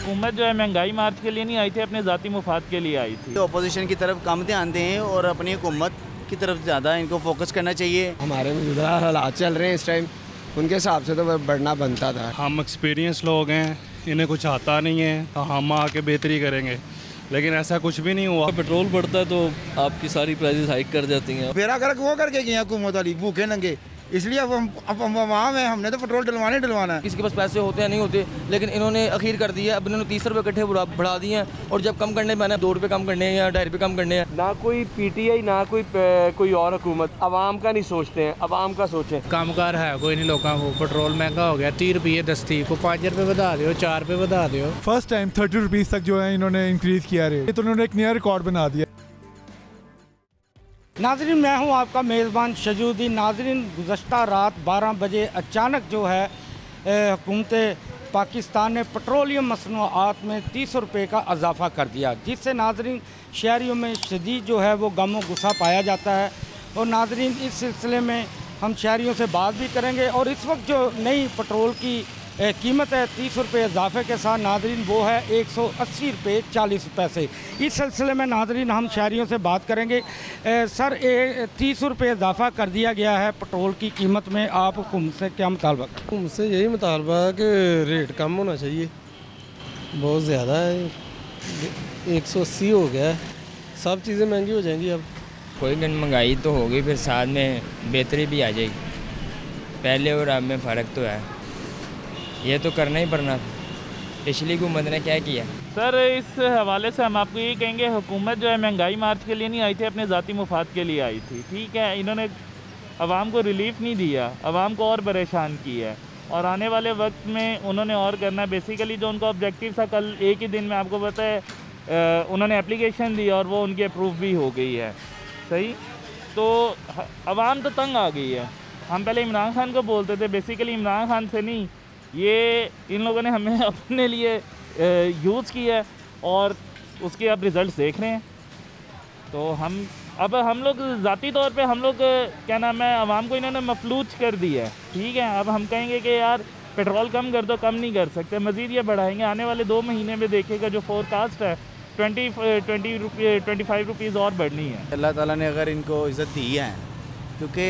हुकूमत जो है महंगाई मार्च के लिए नहीं आई थी, अपने ज़ाती मुफाद के लिए आई थी। तो अपोजिशन की तरफ कम ध्यान दें और अपनी हुकूमत की तरफ ज़्यादा इनको फोकस करना चाहिए। हमारे मौजूदा हालात चल रहे हैं इस टाइम, उनके हिसाब से तो बढ़ना बनता था। हम एक्सपीरियंस लोग हैं, इन्हें कुछ आता नहीं है तो हम आके बेहतरी करेंगे, लेकिन ऐसा कुछ भी नहीं हुआ। पेट्रोल बढ़ता है तो आपकी सारी प्राइसेस हाइक कर जाती हैं। बेरा गर्क वो करके गए हुकूमत वाली भूखे नंगे, इसलिए अब हम वहाँ में हमने तो पेट्रोल डलवाना है। किसी के पास पैसे होते हैं नहीं होते, लेकिन इन्होंने अखीर कर दिया। अब इन्होंने 30 रुपये इकट्ठे बढ़ा दिए हैं, और जब कम करने मैंने 2 रुपये कम करने हैं या 2.5 रुपये कम करने हैं। ना कोई पीटीआई ना कोई और हुकूमत आवाम का नहीं सोचते हैं, आवाम का सोचें। कामगार है कोई नहीं लोगों को, पेट्रोल महंगा हो गया, 30 रुपये दस्ती को 5 रुपये बढ़ा दो, 4 रुपये बढ़ा दो। फर्स्ट टाइम 30 रुपीज़ तक जो है इन्होंने इंक्रीज़ किया रेट, तो उन्होंने एक नया रिकॉर्ड बना दिया। नाज़रीन, मैं हूं आपका मेज़बान शजूद्दीन। नाज़रीन, गुज़श्ता रात 12 बजे अचानक जो है हुकूमत पाकिस्तान ने पेट्रोलियम मसनूआत में 30 रुपये का इजाफ़ा कर दिया, जिससे नाज़रीन शहरियों में शदीद जो है वो गम व गुस्सा पाया जाता है। और नाज़रीन, इस सिलसिले में हम शहरियों से बात भी करेंगे। और इस वक्त जो नई पेट्रोल की कीमत है 30 रुपये इजाफे के साथ, नाज़रीन वो है 180 रुपये 40 पैसे। इस सिलसिले में नाज़रीन हम शहरियों से बात करेंगे। सर, 30 रुपये इजाफा कर दिया गया है पेट्रोल की कीमत में, आप हुकूमत से क्या मुतालबा? हुकूमत से यही मुतालबा है कि रेट कम होना चाहिए, बहुत ज़्यादा है, 180 हो गया है, सब चीज़ें महंगी हो जाएंगी। अब कोई दिन महंगाई तो होगी, फिर साथ में बेहतरी भी आ जाएगी। पहले और अब में फ़र्क तो है, ये तो करना ही पड़ना। पिछली हुकूमत ने क्या किया? सर, इस हवाले से हम आपको ये कहेंगे, हुकूमत जो है महंगाई मार्च के लिए नहीं आई थी, अपने ज़ाती मुफाद के लिए आई थी। ठीक है, इन्होंने आवाम को रिलीफ नहीं दिया, आवाम को और परेशान किया है, और आने वाले वक्त में उन्होंने और करना है। बेसिकली जो उनका ऑब्जेक्टिव था, कल एक ही दिन में आपको पता है उन्होंने एप्लीकेशन दी और वो उनकी अप्रूव भी हो गई है। सही, तो आवाम तो तंग आ गई है। हम पहले इमरान खान को बोलते थे, बेसिकली इमरान खान से नहीं, ये इन लोगों ने हमें अपने लिए यूज़ किया है, और उसके अब रिज़ल्ट देख रहे हैं। तो हम लोग ज़ाती तौर पे हम लोग क्या नाम है, आवाम को इन्होंने मफलूज कर दिया है। ठीक है, अब हम कहेंगे कि यार पेट्रोल कम कर दो, कम नहीं कर सकते, मज़ीद ये बढ़ाएंगे। आने वाले 2 महीने में देखेगा जो फोरकास्ट है 25 रुपीज़ और बढ़नी है। अल्लाह ताला ने अगर इनको इज़्ज़त दी है, क्योंकि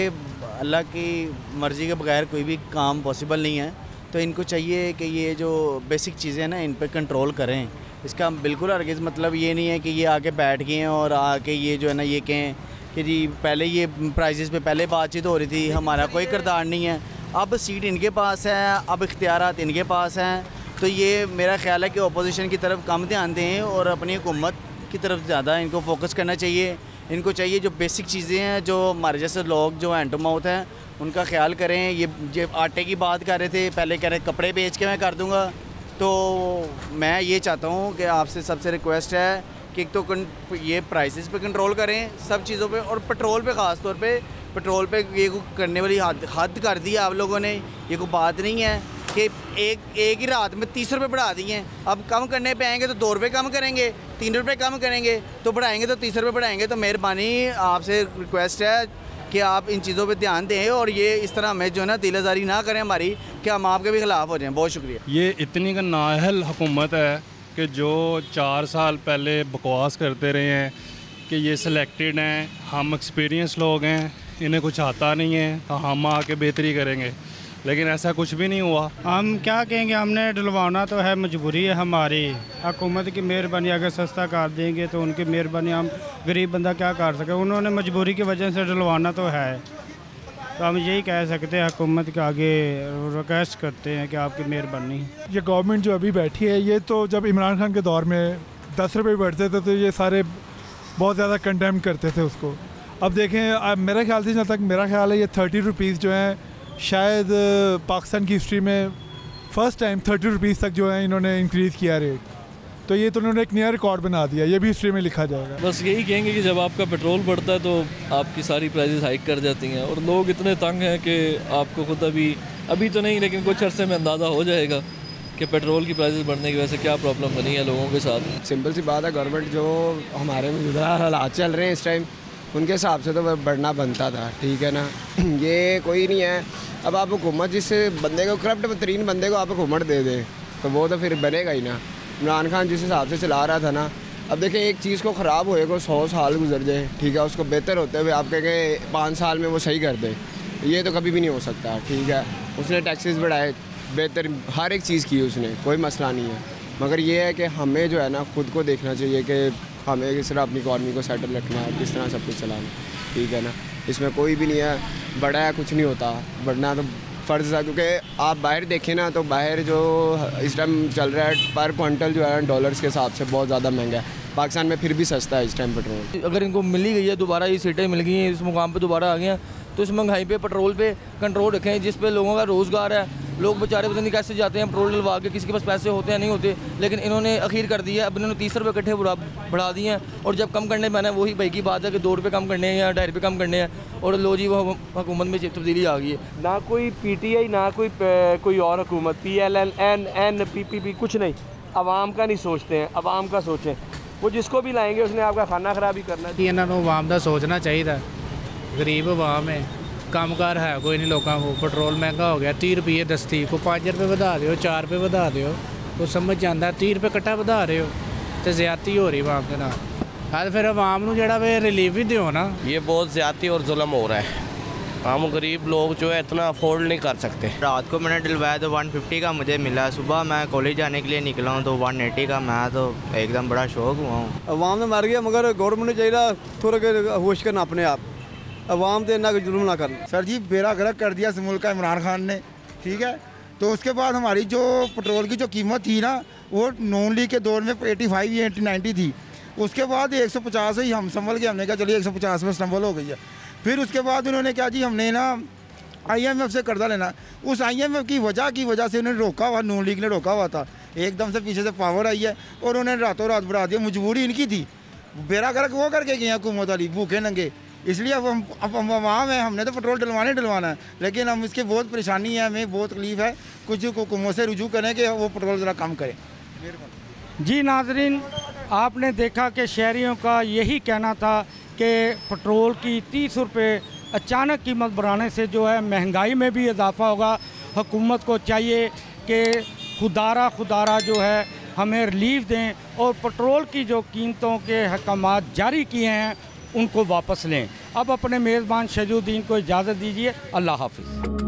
अल्लाह की मर्ज़ी के बगैर कोई भी काम पॉसिबल नहीं है, तो इनको चाहिए कि ये जो बेसिक चीज़ें हैं ना, इन पे कंट्रोल करें। इसका बिल्कुल हरगिज़ मतलब ये नहीं है कि ये आके बैठ गए हैं और आके ये जो है ना ये कहें कि जी पहले ये प्राइसेस पे पहले बातचीत हो रही थी, हमारा कोई किरदार नहीं है। अब सीट इनके पास है, अब इख्तियारात इनके पास हैं, तो ये मेरा ख्याल है कि अपोजिशन की तरफ कम ध्यान दें और अपनी हुकूमत की तरफ ज़्यादा इनको फोकस करना चाहिए। इनको चाहिए जो बेसिक चीज़ें हैं, जो हमारे जैसे लोग जो हैंड टू माउथ हैं, उनका ख्याल करें। ये आटे की बात कर रहे थे, पहले कह रहे कपड़े बेच के मैं कर दूंगा। तो मैं ये चाहता हूँ कि आपसे सबसे रिक्वेस्ट है कि एक तो ये प्राइसेस पे कंट्रोल करें सब चीज़ों पे, और पेट्रोल पे ख़ास तौर पे पेट्रोल पे ये करने वाली हद कर दी आप लोगों ने। ये कोई बात नहीं है कि एक ही रात में 30 रुपये बढ़ा दिए हैं। अब कम करने पे आएंगे तो 2 रुपये कम करेंगे, 3 रुपये कम करेंगे, तो बढ़ाएंगे तो 30 रुपये बढ़ाएंगे। तो मेहरबानी आपसे रिक्वेस्ट है कि आप इन चीज़ों पे ध्यान दें, और ये इस तरह हमें जो है ना दिलाजारी ना करें हमारी कि हम आपके भी ख़िलाफ़ हो जाएं। बहुत शुक्रिया। ये इतनी का नाअहल हुकूमत है कि जो 4 साल पहले बकवास करते रहे हैं कि ये सिलेक्टेड हैं, हम एक्सपीरियंस लोग हैं, इन्हें कुछ आता नहीं है तो हम आके बेहतरी करेंगे, लेकिन ऐसा कुछ भी नहीं हुआ। हम क्या कहेंगे, हमने डलवाना तो है, मजबूरी है हमारी। हुकूमत की मेहरबानी, अगर सस्ता कर देंगे तो उनकी मेहरबानी, हम गरीब बंदा क्या कर सके। उन्होंने मजबूरी की वजह से डलवाना तो है, तो हम यही कह सकते हैं, हुकूमत के आगे रिक्वेस्ट करते हैं कि आपकी मेहरबानी। ये गवर्नमेंट जो अभी बैठी है, ये तो जब इमरान खान के दौर में 10 रुपये बढ़ते थे तो ये सारे बहुत ज़्यादा कंडेम करते थे उसको। अब देखें, मेरा ख्याल से जहाँ तक मेरा ख्याल है, ये 30 रुपीज़ जो हैं शायद पाकिस्तान की हिस्ट्री में फ़र्स्ट टाइम 30 रुपीज़ तक जो है इन्होंने इंक्रीज़ किया रेट, तो ये तो उन्होंने एक नया रिकॉर्ड बना दिया, ये भी हिस्ट्री में लिखा जाएगा। बस यही कहेंगे कि जब आपका पेट्रोल बढ़ता है तो आपकी सारी प्राइसेस हाइक कर जाती हैं, और लोग इतने तंग हैं कि आपको खुद अभी तो नहीं, लेकिन कुछ अरसे में अंदाज़ा हो जाएगा कि पेट्रोल की प्राइसेस बढ़ने की वजह से क्या प्रॉब्लम बनी है लोगों के साथ। सिंपल सी बात है, गवर्नमेंट जो हमारे मौजूदा हालात चल रहे हैं इस टाइम, उनके हिसाब से तो बढ़ना बनता था। ठीक है ना, ये कोई नहीं है। अब आप हुकूमत जिस बंदे को, करप्ट तरीन बंदे को आप हुकूमत दे दें तो वो तो फिर बनेगा ही ना। इमरान खान जिस हिसाब से चला रहा था ना, अब देखें एक चीज़ को ख़राब होए को 100 साल गुजर जाए, ठीक है, उसको बेहतर होते हुए आप कहेंगे 5 साल में वो सही कर दे, ये तो कभी भी नहीं हो सकता, ठीक है। उसने टैक्सेस बढ़ाए, बेहतर हर एक चीज़ की उसने, कोई मसला नहीं है, मगर ये है कि हमें जो है ना खुद को देखना चाहिए कि हमें किस तरह अपनी इकॉनमी को सेटल रखना है, किस तरह सब कुछ चलाना, ठीक है ना। इसमें कोई भी नहीं है बड़ा है, कुछ नहीं होता, बढ़ना तो फ़र्ज़ है, क्योंकि आप बाहर देखें ना तो बाहर जो इस टाइम चल रहा है पर क्विंटल जो है डॉलर्स के हिसाब से बहुत ज़्यादा महंगा है। पाकिस्तान में फिर भी सस्ता है इस टाइम पेट्रोल। अगर इनको मिली गई है दोबारा, ये सीटें मिल गई हैं, इस मुकाम पे दोबारा आ गए हैं, तो इस महंगाई पे पेट्रोल पे कंट्रोल रखें, जिस पे लोगों का रोज़गार है। लोग बेचारे पता नहीं कैसे जाते हैं पेट्रोल डलवा के, किसी के पास पैसे होते हैं नहीं होते, लेकिन इन्होंने अखीर कर दिया, अब इन्होंने 30 रुपये इकट्ठे बढ़ा दिए हैं, और जब कम करने में वही भाई की बात है कि 2 रुपये कम करने हैं या 2.5 रुपये कम करने हैं, और लो जी वो हुकूमत में तब्दीली आ गई है। ना कोई PTI ना कोई और हुकूमत, PLN NN PPP कुछ नहीं, आवाम का नहीं सोचते हैं, आवाम का सोचें। वो जिसको भी लाएंगे उसने आपका खाना खराब ही करना है। इन्होंने आवाम का सोचना चाहिए, गरीब आवाम है, कामगार है कोई नहीं, लोगों को पेट्रोल महंगा हो गया, 30 रुपये दस्ती को 5 रुपये बढ़ा दो, 4 रुपये बढ़ा दो, तो समझ आता 30 रुपये कट्ठा बढ़ा रहे हो तो ज़्यादती हो रही आवाम के नाल। हाँ फिर आवाम को जरा वे रिलीफ भी दो ना। ये बहुत ज़्यादती और जुल्म हो रहा है, हम गरीब लोग जो है इतना अफोर्ड नहीं कर सकते। रात को मैंने डलवाया तो 150 का मुझे मिला, सुबह मैं कॉलेज जाने के लिए निकला हूँ तो 180 का, मैं तो एकदम बड़ा शौक हुआ हूँ। अवाम ने मर गया, मगर गवर्नमेंट ने चाहिए थोड़ा होश करना अपने आप, अवाम तो इतना जुल्म ना करना। सर जी बेड़ा गर्क कर दिया इस मुल्क का इमरान खान ने, ठीक है। तो उसके बाद हमारी जो पेट्रोल की जो कीमत थी ना वो नॉन लीग के दौर में 85 या 90 थी, उसके बाद 150 ही हम संभल गए, हमने कहा चलिए 150 में संभल हो गई है। फिर उसके बाद उन्होंने क्या जी, हमने ना IMF से कर्जा लेना, उस IMF की वजह से उन्होंने रोका हुआ, नून लीग ने रोका हुआ था, एकदम से पीछे से पावर आई है और उन्होंने रातों रात बढ़ा दिया, मजबूरी इनकी थी, बेड़ा गर्क वो करके गए हुकूमत वाली भूखे नंगे। इसलिए अब हम आवाम है, हमने तो पेट्रोल डलवाना है, लेकिन हम इसकी बहुत परेशानी है, हमें बहुत तकलीफ़ है, कुछ हुकूमत से रुजू करें कि वो पेट्रोल ज़रा कम करें। जी नाजरीन, आपने देखा कि शहरियों का यही कहना था कि पेट्रोल की 30 रुपये अचानक कीमत बढ़ाने से जो है महंगाई में भी इजाफा होगा। हुकूमत को चाहिए कि खुदारा जो है हमें रिलीफ दें और पेट्रोल की जो कीमतों के अहकामात जारी किए हैं उनको वापस लें। अब अपने मेज़बान शजूद्दीन को इजाज़त दीजिए, अल्लाह हाफ़िज़।